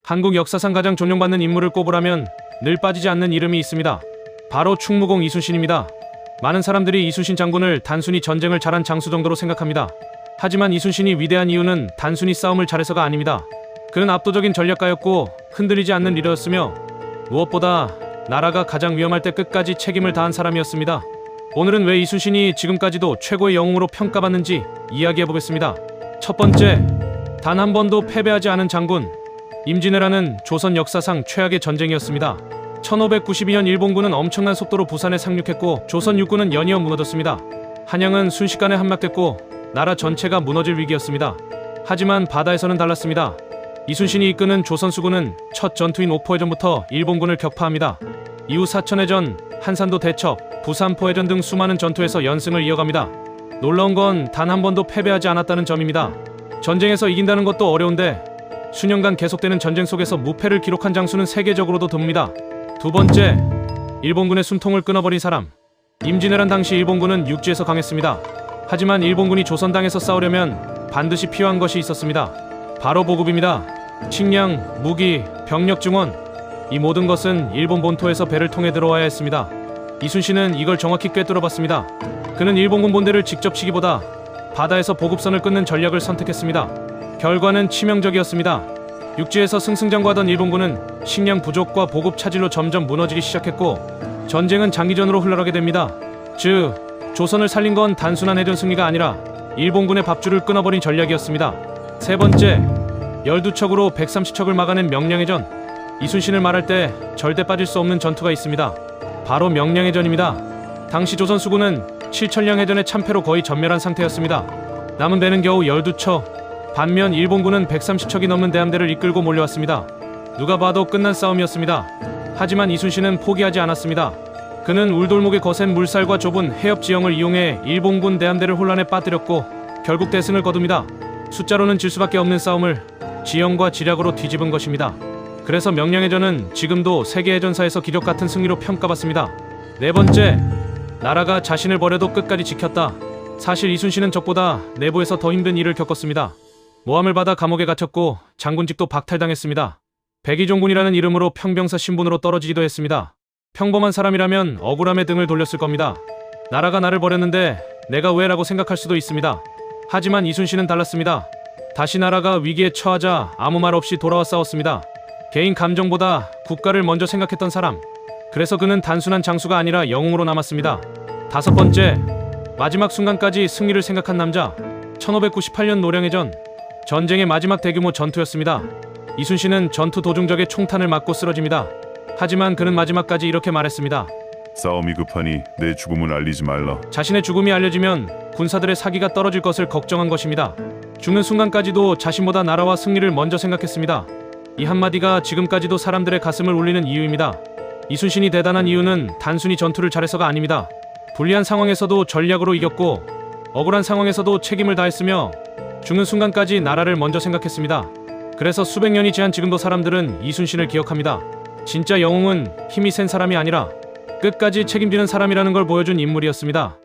한국 역사상 가장 존용받는 인물을 꼽으라면 늘 빠지지 않는 이름이 있습니다. 바로 충무공 이순신입니다. 많은 사람들이 이순신 장군을 단순히 전쟁을 잘한 장수 정도로 생각합니다. 하지만 이순신이 위대한 이유는 단순히 싸움을 잘해서가 아닙니다. 그는 압도적인 전략가였고 흔들리지 않는 리더였으며 무엇보다 나라가 가장 위험할 때 끝까지 책임을 다한 사람이었습니다. 오늘은 왜 이순신이 지금까지도 최고의 영웅으로 평가받는지 이야기해보겠습니다. 첫 번째, 단 한 번도 패배하지 않은 장군. 임진왜란은 조선 역사상 최악의 전쟁이었습니다. 1592년 일본군은 엄청난 속도로 부산에 상륙했고 조선 육군은 연이어 무너졌습니다. 한양은 순식간에 함락됐고 나라 전체가 무너질 위기였습니다. 하지만 바다에서는 달랐습니다. 이순신이 이끄는 조선 수군은 첫 전투인 옥포해전부터 일본군을 격파합니다. 이후 사천해전, 한산도 대첩, 부산포해전 등 수많은 전투에서 연승을 이어갑니다. 놀라운 건 단 한 번도 패배하지 않았다는 점입니다. 전쟁에서 이긴다는 것도 어려운데 수년간 계속되는 전쟁 속에서 무패를 기록한 장수는 세계적으로도 드뭅니다. 두 번째, 일본군의 숨통을 끊어버린 사람. 임진왜란 당시 일본군은 육지에서 강했습니다. 하지만 일본군이 조선 땅에서 싸우려면 반드시 필요한 것이 있었습니다. 바로 보급입니다. 식량, 무기, 병력 증원, 이 모든 것은 일본 본토에서 배를 통해 들어와야 했습니다. 이순신은 이걸 정확히 꿰뚫어봤습니다. 그는 일본군 본대를 직접 치기보다 바다에서 보급선을 끊는 전략을 선택했습니다. 결과는 치명적이었습니다. 육지에서 승승장구하던 일본군은 식량 부족과 보급 차질로 점점 무너지기 시작했고 전쟁은 장기전으로 흘러가게 됩니다. 즉, 조선을 살린 건 단순한 해전 승리가 아니라 일본군의 밥줄을 끊어버린 전략이었습니다. 세 번째, 12척으로 130척을 막아낸 명량해전. 이순신을 말할 때 절대 빠질 수 없는 전투가 있습니다. 바로 명량해전입니다. 당시 조선 수군은 7천량 해전의 참패로 거의 전멸한 상태였습니다. 남은 배는 겨우 12척. 반면 일본군은 130척이 넘는 대함대를 이끌고 몰려왔습니다. 누가 봐도 끝난 싸움이었습니다. 하지만 이순신은 포기하지 않았습니다. 그는 울돌목의 거센 물살과 좁은 해협 지형을 이용해 일본군 대함대를 혼란에 빠뜨렸고 결국 대승을 거둡니다. 숫자로는 질 수밖에 없는 싸움을 지형과 지략으로 뒤집은 것입니다. 그래서 명량해전은 지금도 세계해전사에서 기적 같은 승리로 평가받습니다. 네 번째, 나라가 자신을 버려도 끝까지 지켰다. 사실 이순신은 적보다 내부에서 더 힘든 일을 겪었습니다. 모함을 받아 감옥에 갇혔고 장군직도 박탈당했습니다. 백의종군이라는 이름으로 평병사 신분으로 떨어지기도 했습니다. 평범한 사람이라면 억울함에 등을 돌렸을 겁니다. 나라가 나를 버렸는데 내가 왜? 라고 생각할 수도 있습니다. 하지만 이순신은 달랐습니다. 다시 나라가 위기에 처하자 아무 말 없이 돌아와 싸웠습니다. 개인 감정보다 국가를 먼저 생각했던 사람. 그래서 그는 단순한 장수가 아니라 영웅으로 남았습니다. 다섯 번째, 마지막 순간까지 승리를 생각한 남자. 1598년 노량해전. 전쟁의 마지막 대규모 전투였습니다. 이순신은 전투 도중 적의 총탄을 맞고 쓰러집니다. 하지만 그는 마지막까지 이렇게 말했습니다. 싸움이 급하니 내 죽음을 알리지 말라. 자신의 죽음이 알려지면 군사들의 사기가 떨어질 것을 걱정한 것입니다. 죽는 순간까지도 자신보다 나라와 승리를 먼저 생각했습니다. 이 한마디가 지금까지도 사람들의 가슴을 울리는 이유입니다. 이순신이 대단한 이유는 단순히 전투를 잘해서가 아닙니다. 불리한 상황에서도 전략으로 이겼고 억울한 상황에서도 책임을 다했으며 죽는 순간까지 나라를 먼저 생각했습니다. 그래서 수백 년이 지난 지금도 사람들은 이순신을 기억합니다. 진짜 영웅은 힘이 센 사람이 아니라 끝까지 책임지는 사람이라는 걸 보여준 인물이었습니다.